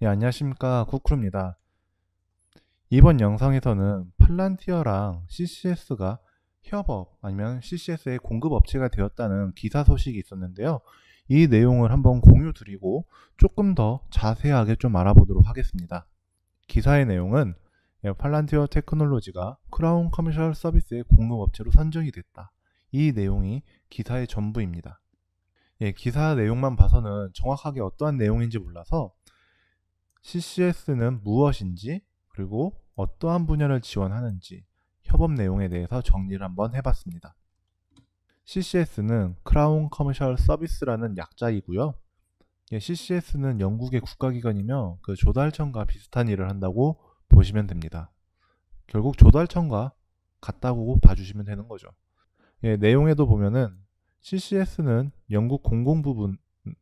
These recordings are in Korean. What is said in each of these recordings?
네, 안녕하십니까. 쿠쿠루입니다. 이번 영상에서는 팔란티어랑 CCS가 협업 아니면 CCS의 공급업체가 되었다는 기사 소식이 있었는데요. 이 내용을 한번 공유 드리고 조금 더 자세하게 좀 알아보도록 하겠습니다. 기사의 내용은 팔란티어 테크놀로지가 크라운 커머셜 서비스의 공급업체로 선정이 됐다. 이 내용이 기사의 전부입니다. 기사 내용만 봐서는 정확하게 어떠한 내용인지 몰라서 CCS는 무엇인지, 그리고 어떠한 분야를 지원하는지 협업 내용에 대해서 정리를 한번 해봤습니다. CCS는 크라운 커머셜 서비스라는 약자이고요. CCS는 영국의 국가기관이며 그 조달청과 비슷한 일을 한다고 보시면 됩니다. 결국 조달청과 같다고 봐주시면 되는 거죠. 내용에도 보면은 CCS는 영국 공공부문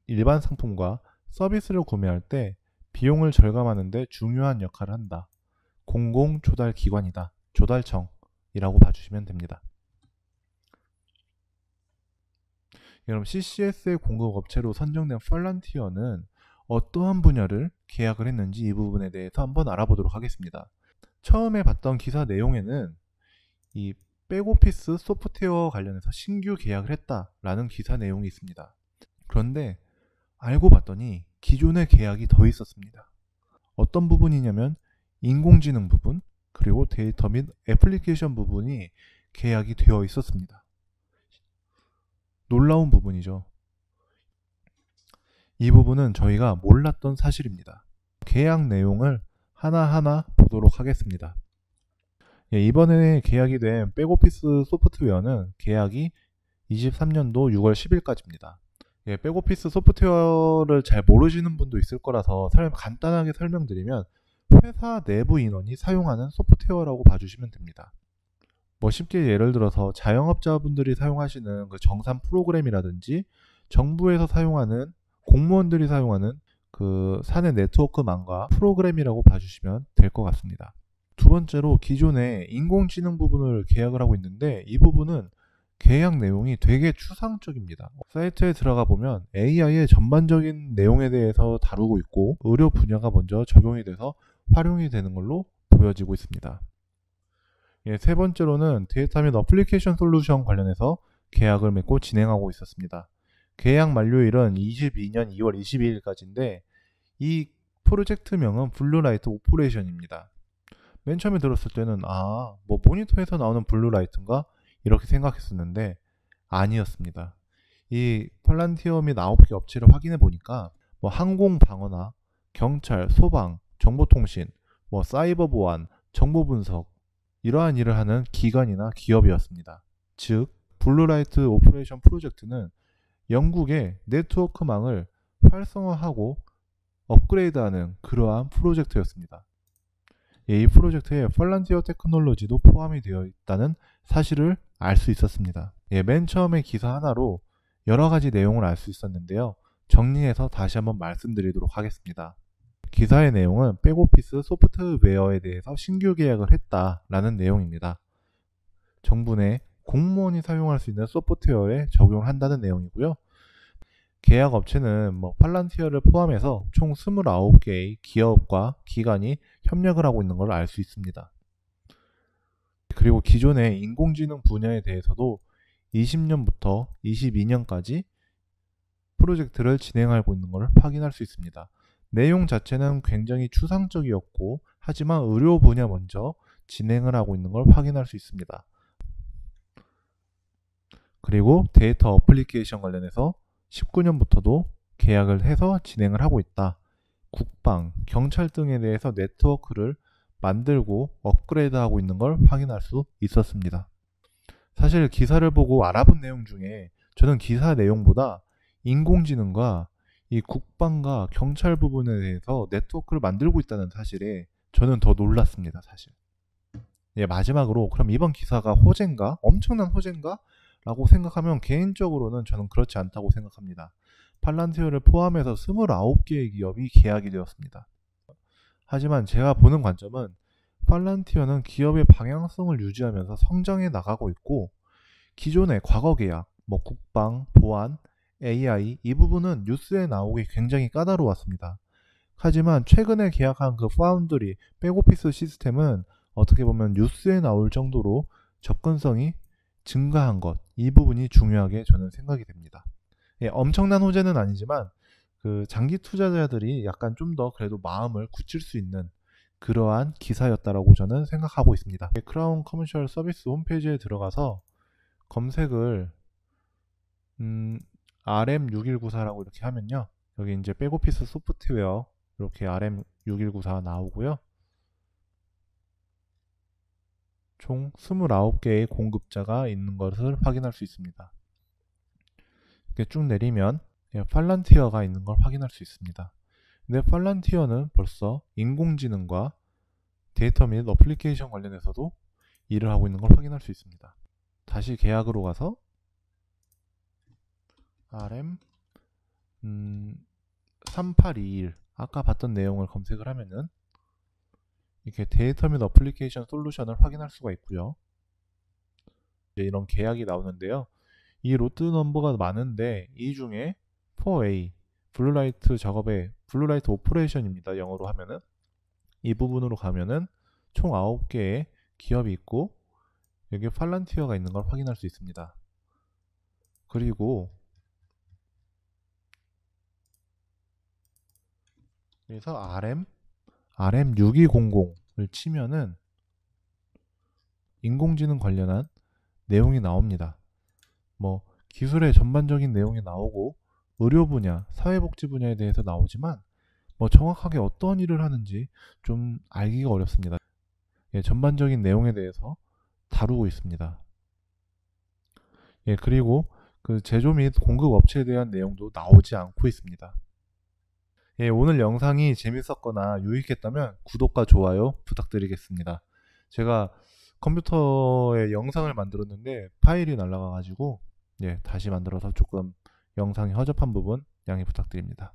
일반 상품과 서비스를 구매할 때 비용을 절감하는 데 중요한 역할을 한다. 공공조달기관이다. 조달청이라고 봐주시면 됩니다. 그럼 CCS의 공급업체로 선정된 팔란티어는 어떠한 분야를 계약을 했는지 이 부분에 대해서 한번 알아보도록 하겠습니다. 처음에 봤던 기사 내용에는 이 백오피스 소프트웨어 관련해서 신규 계약을 했다라는 기사 내용이 있습니다. 그런데 알고 봤더니 기존의 계약이 더 있었습니다. 어떤 부분이냐면 인공지능 부분, 그리고 데이터 및 애플리케이션 부분이 계약이 되어 있었습니다. 놀라운 부분이죠. 이 부분은 저희가 몰랐던 사실입니다. 계약 내용을 하나하나 보도록 하겠습니다. 이번에 계약이 된 백오피스 소프트웨어는 계약이 23년도 6월 10일까지입니다. 백오피스 소프트웨어를 잘 모르시는 분도 있을 거라서 간단하게 설명드리면 회사 내부 인원이 사용하는 소프트웨어라고 봐주시면 됩니다. 쉽게 예를 들어서 자영업자분들이 사용하시는 그 정산 프로그램이라든지 정부에서 사용하는 공무원들이 사용하는 그 사내 네트워크망과 프로그램이라고 봐주시면 될 것 같습니다. 두 번째로 기존에 인공지능 부분을 계약을 하고 있는데 이 부분은 계약 내용이 되게 추상적입니다. 사이트에 들어가 보면 AI의 전반적인 내용에 대해서 다루고 있고 의료 분야가 먼저 적용이 돼서 활용이 되는 걸로 보여지고 있습니다. 세 번째로는 데이터 및 어플리케이션 솔루션 관련해서 계약을 맺고 진행하고 있었습니다. 계약 만료일은 22년 2월 22일까지인데 이 프로젝트명은 블루라이트 오퍼레이션입니다. 맨 처음에 들었을 때는 모니터에서 나오는 블루라이트인가? 이렇게 생각했었는데 아니었습니다. 이 팔란티어 및 9개 업체를 확인해 보니까 항공방어나 경찰, 소방, 정보통신, 사이버 보안, 정보 분석 이러한 일을 하는 기관이나 기업이었습니다. 즉 블루라이트 오퍼레이션 프로젝트는 영국의 네트워크망을 활성화하고 업그레이드하는 그러한 프로젝트였습니다. 이 프로젝트에 팔란티어 테크놀로지도 포함이 되어 있다는 사실을 알 수 있었습니다. 맨 처음에 기사 하나로 여러 가지 내용을 알 수 있었는데요. 정리해서 다시 한번 말씀드리도록 하겠습니다. 기사의 내용은 백오피스 소프트웨어에 대해서 신규 계약을 했다라는 내용입니다. 정부 내 공무원이 사용할 수 있는 소프트웨어에 적용을 한다는 내용이고요. 계약 업체는 팔란티어를 포함해서 총 29개의 기업과 기관이 협력을 하고 있는 걸 알 수 있습니다. 그리고 기존의 인공지능 분야에 대해서도 20년부터 22년까지 프로젝트를 진행하고 있는 걸 확인할 수 있습니다. 내용 자체는 굉장히 추상적이었고 하지만 의료 분야 먼저 진행을 하고 있는 걸 확인할 수 있습니다. 그리고 데이터 어플리케이션 관련해서 19년부터도 계약을 해서 진행을 하고 있다. 국방, 경찰 등에 대해서 네트워크를 만들고 업그레이드하고 있는 걸 확인할 수 있었습니다. 사실 기사를 보고 알아본 내용 중에 저는 기사 내용보다 인공지능과 이 국방과 경찰 부분에 대해서 네트워크를 만들고 있다는 사실에 저는 더 놀랐습니다. 사실. 마지막으로 그럼 이번 기사가 호재인가? 엄청난 호재인가? 라고 생각하면 개인적으로는 저는 그렇지 않다고 생각합니다. 팔란티어를 포함해서 29개의 기업이 계약이 되었습니다. 하지만 제가 보는 관점은 팔란티어는 기업의 방향성을 유지하면서 성장해 나가고 있고 기존의 과거 계약, 국방, 보안, AI 이 부분은 뉴스에 나오기 굉장히 까다로웠습니다. 하지만 최근에 계약한 그 파운드리 백오피스 시스템은 어떻게 보면 뉴스에 나올 정도로 접근성이 증가한 것, 이 부분이 중요하게 저는 생각이 됩니다. 예, 엄청난 호재는 아니지만 그 장기 투자자들이 약간 좀 더 그래도 마음을 굳힐 수 있는 그러한 기사였다라고 저는 생각하고 있습니다. 크라운 커머셜 서비스 홈페이지에 들어가서 검색을 RM6194라고 이렇게 하면요, 여기 이제 백오피스 소프트웨어 이렇게 RM6194 나오고요. 총 29개의 공급자가 있는 것을 확인할 수 있습니다. 이렇게 쭉 내리면 팔란티어가 있는 걸 확인할 수 있습니다. 근데 팔란티어는 벌써 인공지능과 데이터 및 어플리케이션 관련해서도 일을 하고 있는 걸 확인할 수 있습니다. 다시 계약으로 가서 RM 3821 아까 봤던 내용을 검색을 하면은 이렇게 데이터 및 어플리케이션 솔루션을 확인할 수가 있고요. 이런 계약이 나오는데요. 이 로트 넘버가 많은데 이 중에 4A 블루라이트 작업의 블루라이트 오퍼레이션입니다. 영어로 하면은 이 부분으로 가면은 총 9개의 기업이 있고 여기 팔란티어가 있는 걸 확인할 수 있습니다. 그리고 그래서 RM6200을 치면은 인공지능 관련한 내용이 나옵니다. 뭐 기술의 전반적인 내용이 나오고 의료 분야, 사회복지 분야에 대해서 나오지만 뭐 정확하게 어떤 일을 하는지 좀 알기가 어렵습니다. 예, 전반적인 내용에 대해서 다루고 있습니다. 예, 그리고 그 제조 및 공급 업체에 대한 내용도 나오지 않고 있습니다. 예, 오늘 영상이 재밌었거나 유익했다면 구독과 좋아요 부탁드리겠습니다. 제가 컴퓨터에 영상을 만들었는데 파일이 날라가 가지고 다시 만들어서 조금 영상이 허접한 부분 양해 부탁드립니다.